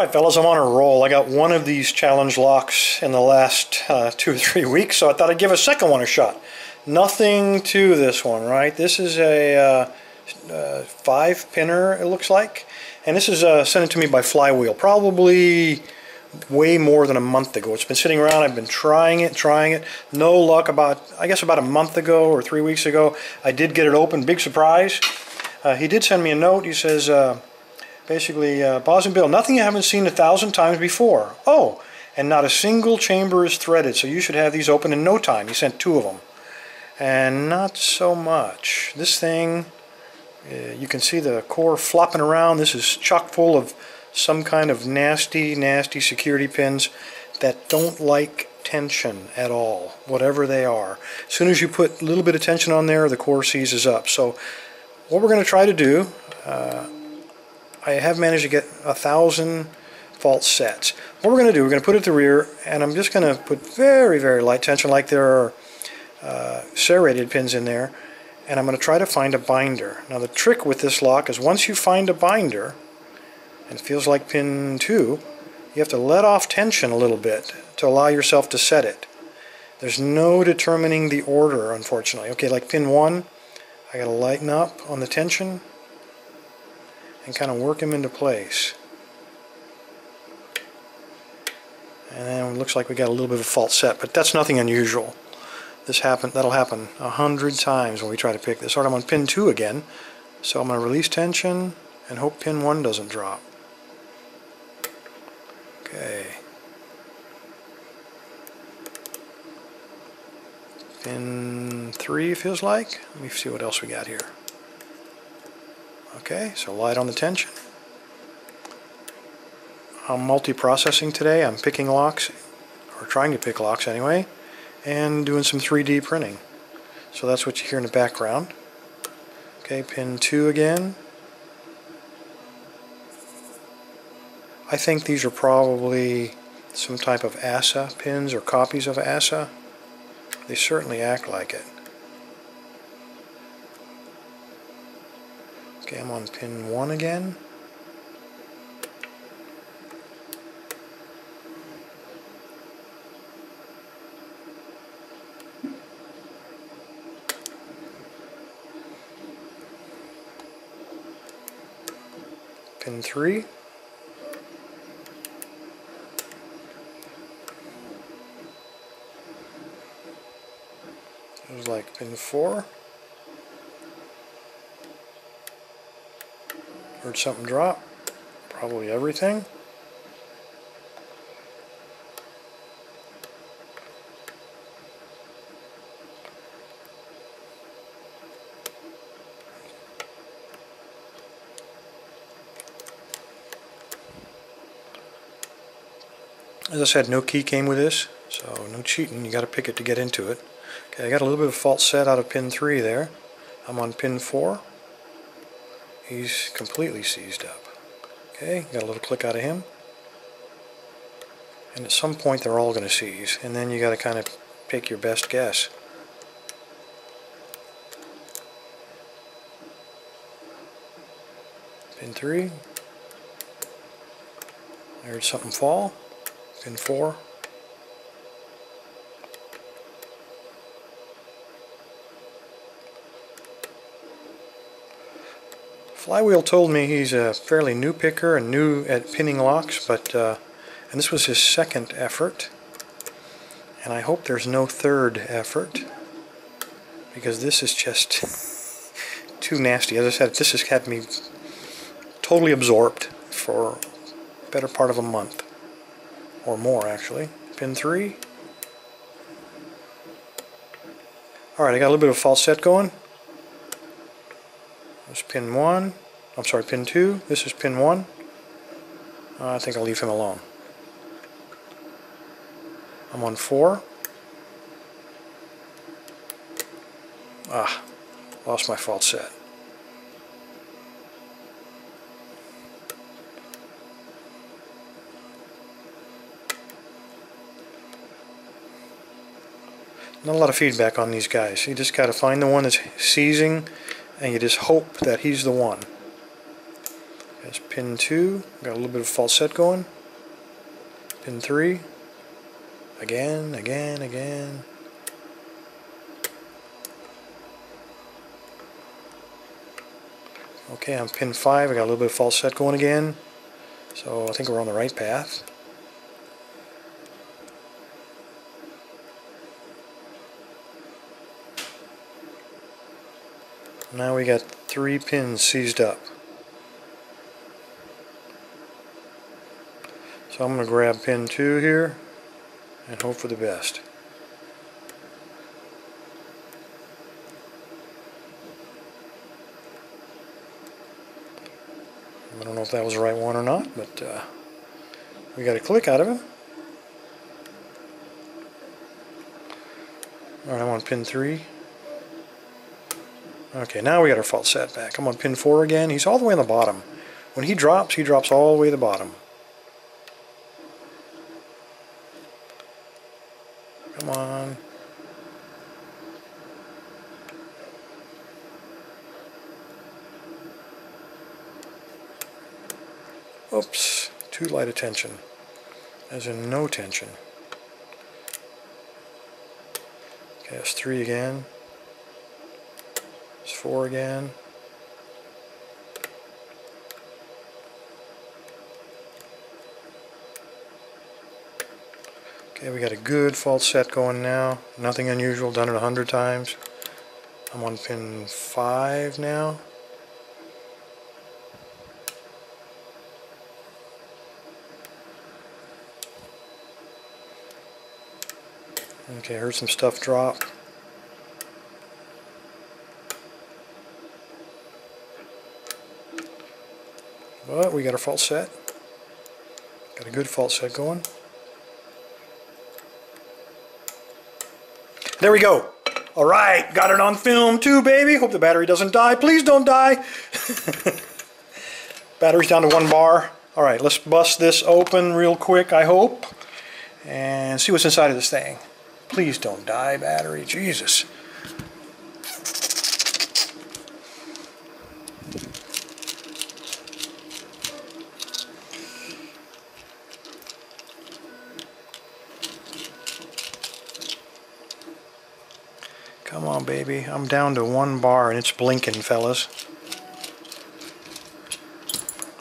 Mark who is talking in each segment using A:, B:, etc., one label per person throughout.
A: Alright fellas, I'm on a roll. I got one of these challenge locks in the last 2 or 3 weeks, so I thought I'd give a second one a shot. Nothing to this one, right? This is a 5-pinner, it looks like. And this is sent to me by Flywheel, probably way more than a month ago. It's been sitting around, I've been trying it. No luck. I guess about a month ago or 3 weeks ago, I did get it open. Big surprise. He did send me a note. He says, basically, Bosnianbill, nothing you haven't seen 1,000 times before. Oh, and not a single chamber is threaded, so you should have these open in no time. He sent 2 of them. And not so much. This thing, you can see the core flopping around. This is chock full of some kind of nasty security pins that don't like tension at all, whatever they are. As soon as you put a little bit of tension on there, the core seizes up. So what we're going to try to do, I have managed to get 1,000 fault sets. What we're going to do, we're going to put it at the rear, and I'm just going to put very light tension, like there are serrated pins in there, and I'm going to try to find a binder. Now the trick with this lock is once you find a binder, and it feels like pin 2, you have to let off tension a little bit to allow yourself to set it. There's no determining the order, unfortunately. Okay, like pin 1, I got to lighten up on the tension and kind of work him into place. And then it looks like we got a little bit of a false set, but that's nothing unusual. That'll happen 100 times when we try to pick this. Alright, I'm on pin 2 again, so I'm going to release tension and hope pin 1 doesn't drop. Okay. Pin 3 feels like. Let me see what else we got here. Okay, so light on the tension. I'm multi-processing today. I'm picking locks, or trying to pick locks anyway, and doing some 3D printing. So that's what you hear in the background. Okay, pin 2 again. I think these are probably some type of ASA pins or copies of ASA. They certainly act like it. Okay, I'm on pin 1 again. Pin 3. It was like pin 4. Heard something drop. Probably everything. As I said, no key came with this, so no cheating. You got to pick it to get into it. Okay, I got a little bit of false set out of pin 3 there. I'm on pin 4. He's completely seized up. Okay, got a little click out of him. And at some point they're all going to seize, and then you got to kind of take your best guess. Pin 3. I heard something fall. Pin 4. Flywheel told me he's a fairly new picker and new at pinning locks, but and this was his 2nd effort, and I hope there's no 3rd effort, because this is just too nasty. As I said, this has had me totally absorbed for the better part of a month, or more actually. Pin 3. Alright, I got a little bit of false set going. There's pin 1. I'm sorry, pin 2. This is pin 1. I think I'll leave him alone. I'm on 4. Lost my false set. Not a lot of feedback on these guys. You just got to find the one that's seizing, and you just hope that he's the one. That's pin 2. Got a little bit of falset going. Pin 3. Again. Okay, on pin 5, I got a little bit of falset going again. So I think we're on the right path. Now we got 3 pins seized up. So I'm going to grab pin 2 here and hope for the best. I don't know if that was the right one or not, but we got a click out of it. Alright, I'm on pin 3. Okay, now we got our falset back. I'm on pin 4 again. He's all the way on the bottom. When he drops all the way to the bottom. Come on. Oops, too light a tension. As in no tension. Okay, that's 3 again. It's 4 again. Okay, we got a good falset going now. Nothing unusual, done it 100 times. I'm on pin 5 now. Okay, heard some stuff drop. But we got a falset. Got a good falset going. There we go. All right, got it on film too, baby. Hope the battery doesn't die. Please don't die. Battery's down to 1 bar. All right, let's bust this open real quick, I hope, and see what's inside of this thing. Please don't die, battery. Jesus. Come on, baby. I'm down to 1 bar and it's blinking, fellas.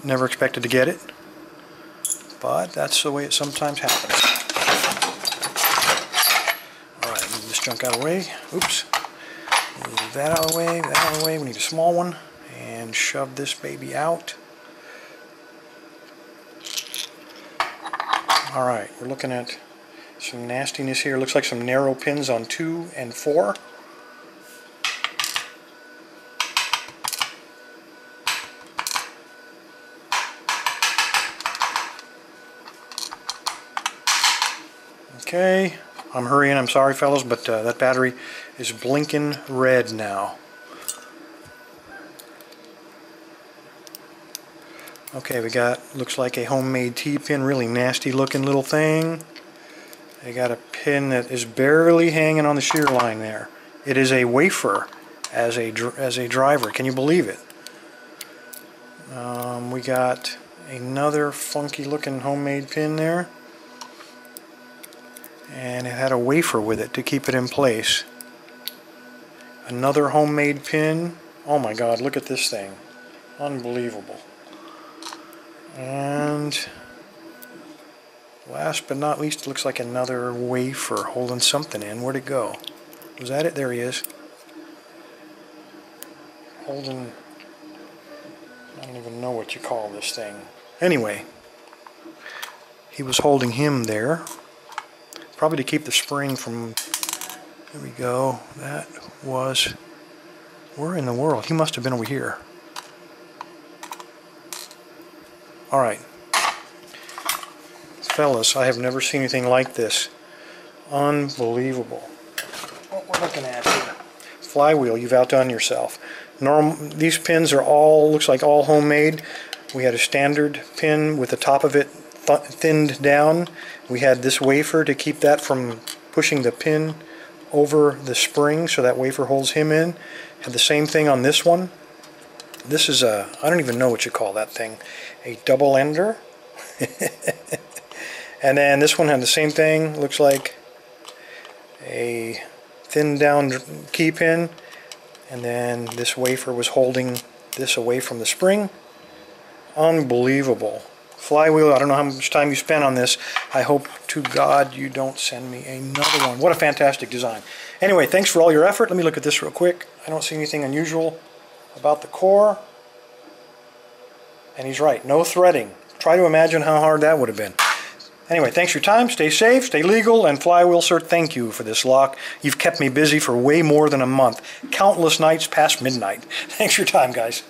A: Never expected to get it, but that's the way it sometimes happens. Alright, move this junk out of the way. Oops. Move that out of the way, that out of the way. We need a small one. And shove this baby out. Alright, we're looking at some nastiness here. Looks like some narrow pins on 2 and 4. Okay, I'm hurrying, I'm sorry fellas, but that battery is blinking red now. Okay, we got, looks like a homemade T-pin, really nasty looking little thing. I got a pin that is barely hanging on the shear line there. It is a wafer as a driver, can you believe it? We got another funky looking homemade pin there. And it had a wafer with it to keep it in place. Another homemade pin. Oh my god, look at this thing. Unbelievable. And last but not least, looks like another wafer holding something in. Where'd it go? Was that it? There he is. Holding, I don't even know what you call this thing. Anyway, he was holding him there. Probably to keep the spring from, there we go, that was, where in the world? He must have been over here. Alright. Fellas, I have never seen anything like this. Unbelievable. What we're looking at here. Flywheel, you've outdone yourself. These pins are all, looks like all homemade. We had a standard pin with the top of it thinned down. We had this wafer to keep that from pushing the pin over the spring so that wafer holds him in. Had the same thing on this one. This is a, I don't even know what you call that thing, a double ender. And then this one had the same thing, looks like a thin down key pin, and then this wafer was holding this away from the spring. Unbelievable. Flywheel, I don't know how much time you spent on this. I hope to God you don't send me another one. What a fantastic design. Anyway, thanks for all your effort. Let me look at this real quick. I don't see anything unusual about the core. And he's right, no threading. Try to imagine how hard that would have been. Anyway, thanks for your time. Stay safe, stay legal, and Flywheel, sir, thank you for this lock. You've kept me busy for way more than a month. Countless nights past midnight. Thanks for your time, guys.